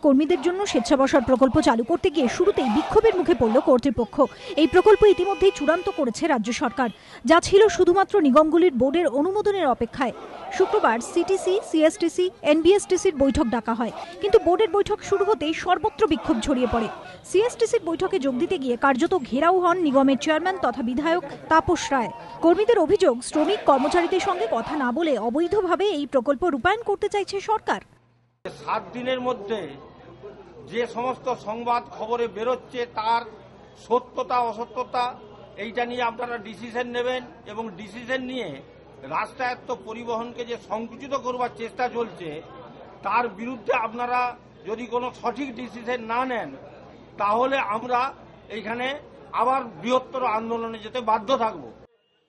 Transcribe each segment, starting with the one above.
কর্মীদের জন্য স্বেচ্ছাবসর প্রকল্প চালু করতে গিয়ে শুরুতেই বিক্ষোভের মুখে পড়ল কর্তৃপক্ষ। এই প্রকল্প ইতিমধ্যেই চূড়ান্ত করেছে রাজ্য সরকার, যা ছিল শুধুমাত্র নিগমগুলির বোর্ডের অনুমোদনের অপেক্ষায়। শুক্রবার সিটিসি, সিএসটিসি, এনবিএসটিসির বৈঠক ডাকা হয়, কিন্তু বোর্ডের বৈঠক শুরু হতেই সর্বত্র বিক্ষোভ ছড়িয়ে পড়ে। সিএসটিসির বৈঠকে যোগ দিতে গিয়ে কার্যত ঘেরাও হন নিগমের চেয়ারম্যান তথা বিধায়ক তাপস রায়। কর্মীদের অভিযোগ, শ্রমিক কর্মচারীদের সঙ্গে কথা না বলে অবৈধভাবে এই প্রকল্প রূপায়ণ করতে চাইছে সরকার। 7 দিনের মধ্যে যে সমস্ত সংবাদ খবরে বেরোচ্ছে তার সত্যতা অসত্যতা এইটা নিয়ে আপনারা ডিসিশন নেবেন, এবং ডিসিশন নিয়ে রাষ্ট্রায়ত্ত পরিবহনকে যে সংকুচিত করবার চেষ্টা চলছে তার বিরুদ্ধে আপনারা যদি কোনো সঠিক ডিসিশন না নেন তাহলে আমরা এইখানে আবার বৃহত্তর আন্দোলনে যেতে বাধ্য থাকব।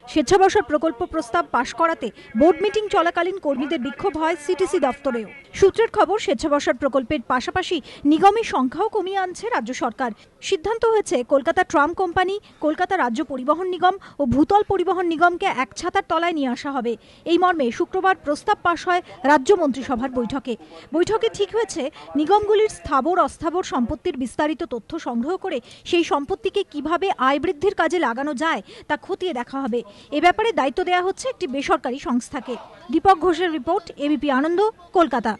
স্বেচ্ছাবসর প্রকল্প প্রস্তাব পাশ করাতে বোর্ড মিটিং চলাকালীন কর্মীদের বিক্ষোভ হয় সিটিসি দফতরেও। সূত্রের খবর, স্বেচ্ছাবসর প্রকল্পের পাশাপাশি নিগমের সংখ্যাও কমিয়ে আনছে রাজ্য সরকার। সিদ্ধান্ত হয়েছে কলকাতা ট্রাম কোম্পানি, কলকাতা রাজ্য পরিবহন নিগম ও ভূতল পরিবহন নিগমকে এক ছাতার তলায় নিয়ে আসা হবে। এই মর্মে শুক্রবার প্রস্তাব পাশ হয় রাজ্য মন্ত্রিসভার বৈঠকে ঠিক হয়েছে নিগমগুলির স্থাবর অস্থাবর সম্পত্তির বিস্তারিত তথ্য সংগ্রহ করে সেই সম্পত্তিকে কিভাবে আয় বৃদ্ধির কাজে লাগানো যায় তা খতিয়ে দেখা হবে। এ ব্যাপারে দায়িত্ব দেওয়া হচ্ছে একটি বেসরকারি সংস্থাকে। দীপক ঘোষের রিপোর্ট, এবিপি আনন্দ, কলকাতা।